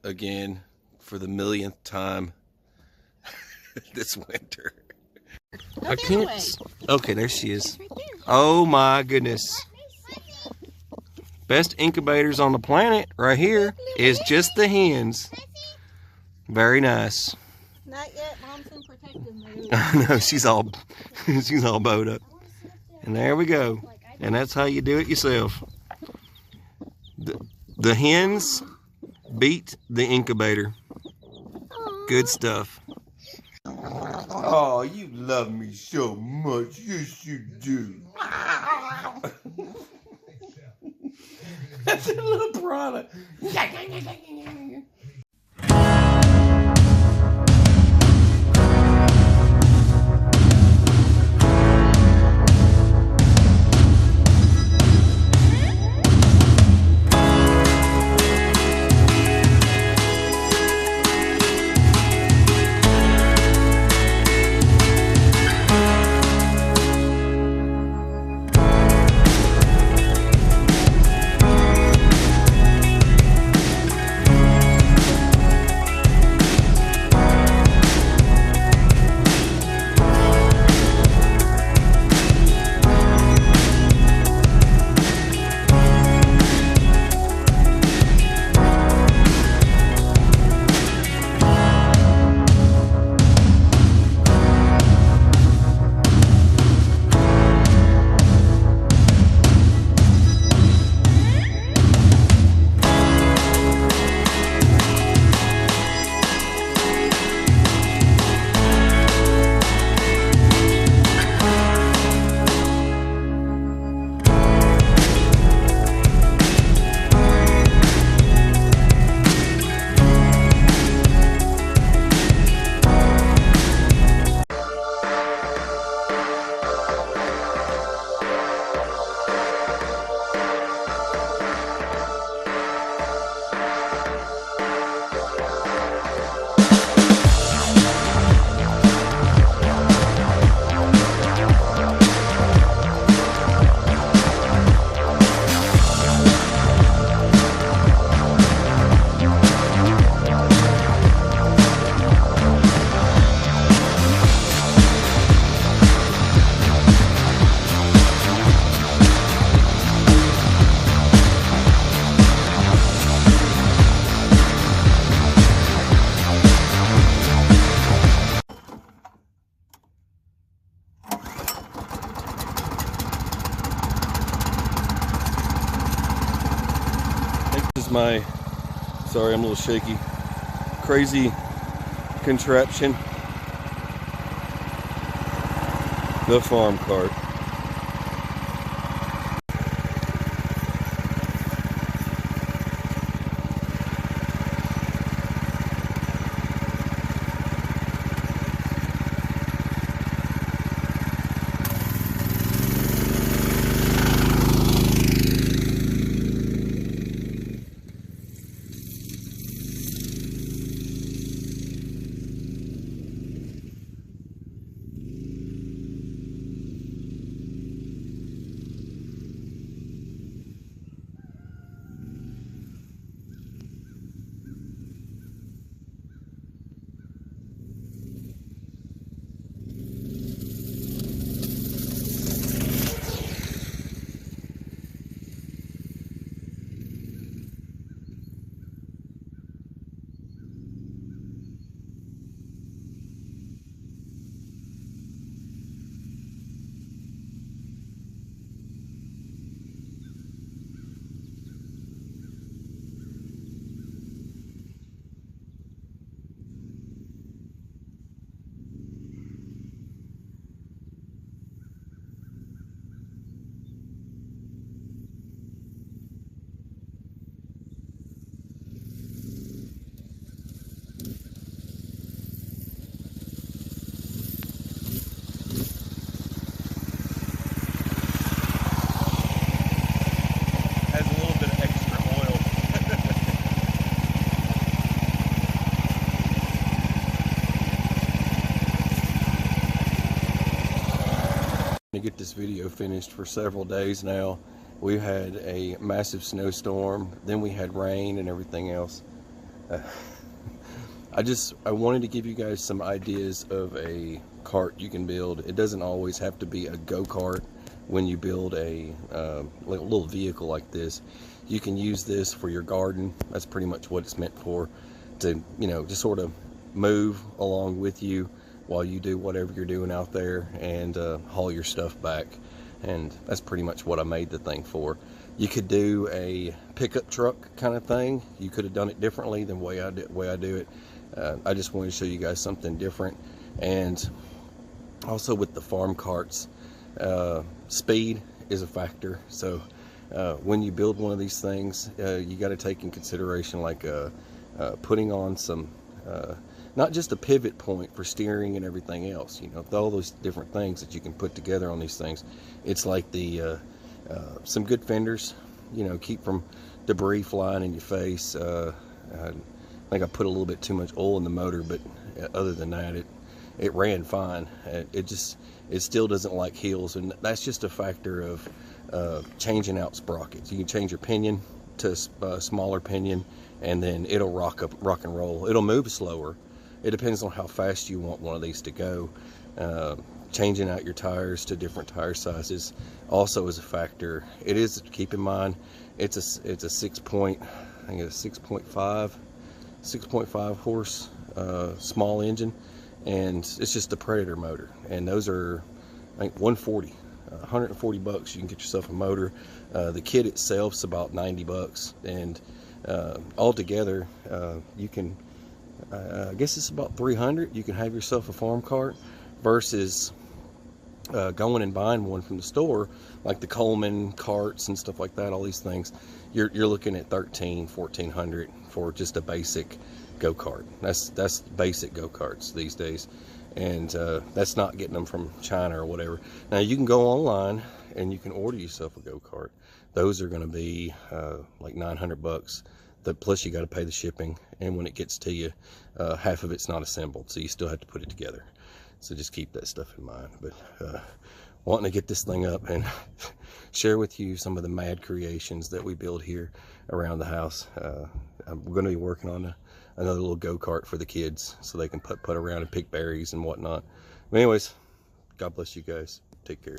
again for the millionth time this winter. Go I can't. Okay, there she is. Right there. Oh my goodness. Best incubators on the planet right here is just the hens. Very nice. Not yet. Mom's in protective mode. I know, she's all bowed up. And there we go. And that's how you do it yourself. The hens beat the incubator. Good stuff. Oh, you love me so much. Yes, you do. That's a little piranha. My, sorry, I'm a little shaky, crazy contraption, the farm cart. To get this video finished for several days now. We had a massive snowstorm, then we had rain and everything else. I wanted to give you guys some ideas of a cart you can build. It doesn't always have to be a go-kart when you build a like a little vehicle like this. You can use this for your garden. That's pretty much what it's meant for, to, you know, just sort of move along with you while you do whatever you're doing out there, and haul your stuff back. And that's pretty much what I made the thing for. You could do a pickup truck kind of thing. You could have done it differently than the way I do it. I just wanted to show you guys something different. And also with the farm carts, speed is a factor. So when you build one of these things, you got to take in consideration, like putting on some not just a pivot point for steering and everything else, you know, all those different things that you can put together on these things. It's like the some good fenders, you know, keep from debris flying in your face. I think I put a little bit too much oil in the motor, but other than that, it ran fine. It still doesn't like heels, and that's just a factor of changing out sprockets. You can change your pinion to a smaller pinion, and then it'll rock and roll. It'll move slower. It depends on how fast you want one of these to go. Changing out your tires to different tire sizes also is a factor. It is, keep in mind, it's a 6.5 horse small engine, and it's just a Predator motor, and those are, I think, 140 $140. You can get yourself a motor. The kit itself is about 90 bucks, and altogether you can, I guess it's about 300. You can have yourself a farm cart, versus going and buying one from the store, like the Coleman carts and stuff like that. All these things, you're looking at $1,300-$1,400 for just a basic go-kart. That's basic go-karts these days, and that's not getting them from China or whatever. Now you can go online and you can order yourself a go-kart. Those are going to be like 900 bucks. Plus you got to pay the shipping, and when it gets to you, half of it's not assembled, so you still have to put it together. So just keep that stuff in mind. But wanting to get this thing up and share with you some of the mad creations that we build here around the house. We're going to be working on another little go-kart for the kids, so they can put around and pick berries and whatnot. But anyways, God bless you guys. Take care.